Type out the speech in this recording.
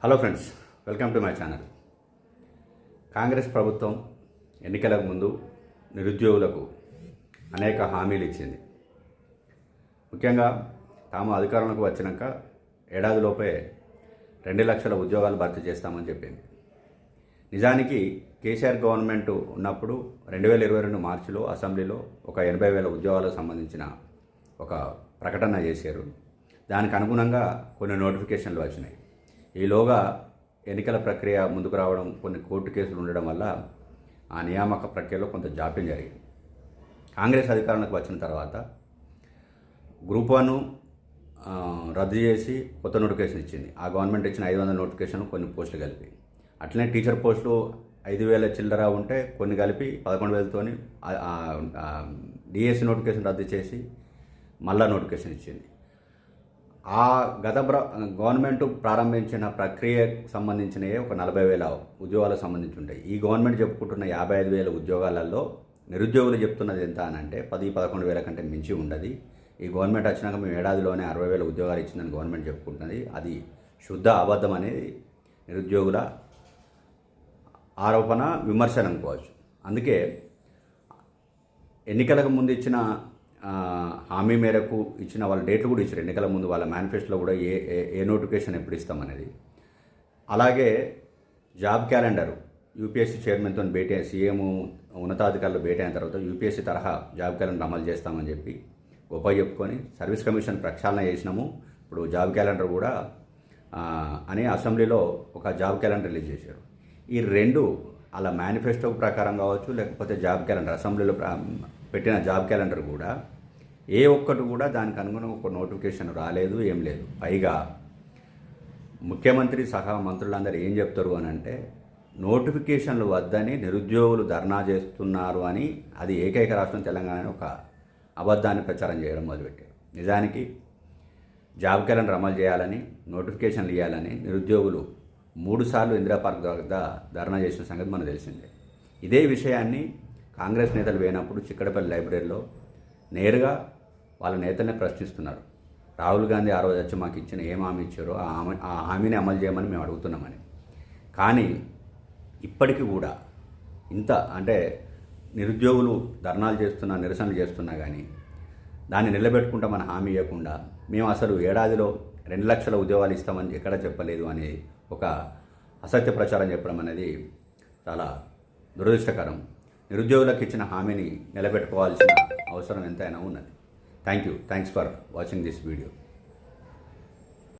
Hello friends, welcome to my channel. Congress ప్రభుత్వం ఎన్నికలకు ముందు నిరుద్యోగులకు అనేక హామీలు ఇచ్చింది. ముఖ్యంగా తాము అధికారంలోకి వచ్చినాక ఏడాదిలోపే 2 లక్షల ఉద్యోగాలు భర్తీ చేస్తామని చెప్పింది. నిజానికి కేసీఆర్ గవర్నమెంట్ ఉన్నప్పుడు 2022 మార్చిలో అసెంబ్లీలో ఒక 80,000 ఉద్యోగాలకు సంబంధించిన ఒక ప్రకటన చేశారు. దానికి అనుగుణంగా కొన్ని నోటిఫికేషన్లు వచ్చినాయి. ఈలోగా ఎన్నికల ప్రక్రియ ముందుకు రావడం, కొన్ని కోర్టు కేసులు ఉండడం వల్ల ఆ నియామక ప్రక్రియలో కొంత జాప్యం జరిగింది. కాంగ్రెస్ అధికారంలోకి వచ్చిన తర్వాత గ్రూప్ 1 రద్దు చేసి కొత్త నోటిఫికేషన్ ఇచ్చింది. ఆ గవర్నమెంట్ ఇచ్చిన 500 నోటిఫికేషన్ కొన్ని పోస్టులు కలిపి, అట్లనే టీచర్ పోస్టులు 5,000 చిల్లర ఉంటే కొన్ని కలిపి 11,000తోని డిఎస్సి నోటిఫికేషన్ రద్దు చేసి మళ్ళా నోటిఫికేషన్ ఇచ్చింది. ఆ గత గవర్నమెంట్ ప్రారంభించిన ప్రక్రియకు సంబంధించినవి ఒక 40,000 ఉద్యోగాలకు సంబంధించి ఉంటాయి. ఈ గవర్నమెంట్ చెప్పుకుంటున్న 55,000 ఉద్యోగాలలో నిరుద్యోగులు చెప్తున్నది ఎంత అని అంటే 10-11,000 కంటే మించి ఉండదు. ఈ గవర్నమెంట్ వచ్చినాక మేము ఏడాదిలోనే 60,000 ఉద్యోగాలు ఇచ్చిందని గవర్నమెంట్ చెప్పుకుంటున్నది. అది శుద్ధ అబద్ధం అనేది నిరుద్యోగుల ఆరోపణ, విమర్శన అనుకోవచ్చు. అందుకే ఎన్నికలకు ముందు ఇచ్చిన హామీ మేరకు ఇచ్చిన వాళ్ళ డేట్లు కూడా ఇచ్చారు. ఎన్నికల ముందు వాళ్ళ మేనిఫెస్టోలో కూడా ఏ నోటిఫికేషన్ ఎప్పుడు ఇస్తామనేది. అలాగే జాబ్ క్యాలెండర్ యూపీఎస్సీ చైర్మన్తో భేటీ, సీఎం ఉన్నతాధికారులు భేటీ అయిన తర్వాత యూపీఎస్సీ తరహా జాబ్ క్యాలెండర్ అమలు చేస్తామని చెప్పి గొప్ప చెప్పుకొని సర్వీస్ కమిషన్ ప్రక్షాళన చేసినాము. ఇప్పుడు జాబ్ క్యాలెండర్ కూడా అని అసెంబ్లీలో ఒక జాబ్ క్యాలెండర్ రిలీజ్ చేశారు. ఈ రెండు అలా మేనిఫెస్టో ప్రకారం కావచ్చు, లేకపోతే జాబ్ క్యాలెండర్ అసెంబ్లీలో పెట్టిన జాబ్ క్యాలెండర్ కూడా ఏ ఒక్కటి కూడా దానికి అనుగుణంగా ఒక నోటిఫికేషన్ రాలేదు, ఏం లేదు. పైగా ముఖ్యమంత్రి సహా మంత్రులందరూ ఏం చెప్తారు అని అంటే నోటిఫికేషన్లు వద్దని నిరుద్యోగులు ధర్నా చేస్తున్నారు అని, అది ఏకైక రాష్ట్రం తెలంగాణ ఒక అబద్ధాన్ని ప్రచారం చేయడం మొదలుపెట్టారు. నిజానికి జాబ్ క్యాలెండర్ అమలు చేయాలని, నోటిఫికేషన్లు ఇవ్వాలని నిరుద్యోగులు 3 సార్లు ఇందిరా పార్క్ వద్ద ధర్నా చేసిన సంగతి మనకు తెలిసిందే. ఇదే విషయాన్ని కాంగ్రెస్ నేతలు పోయినప్పుడు చిక్కడపల్లి లైబ్రరీలో నేరుగా వాళ్ళ నేతల్ని ప్రశ్నిస్తున్నారు. రాహుల్ గాంధీ ఆ రోజు వచ్చి మాకు ఇచ్చిన ఏం హామీ ఇచ్చారో ఆ హామీని అమలు చేయమని మేము అడుగుతున్నామని. కానీ ఇప్పటికీ కూడా ఇంత అంటే నిరుద్యోగులు ధర్నాలు చేస్తున్నా, నిరసనలు చేస్తున్నా కానీ దాన్ని నిలబెట్టుకుంటామని హామీ ఇవ్వకుండా మేము అసలు ఏడాదిలో 2 లక్షల ఉద్యోగాలు ఇస్తామని ఎక్కడ చెప్పలేదు అని ఒక అసత్య ప్రచారం చెప్పడం అనేది చాలా దురదృష్టకరం. నిరుద్యోగులకు ఇచ్చిన హామీని నిలబెట్టుకోవాల్సిన అవసరం ఎంతైనా ఉన్నది. Thanks for watching this video.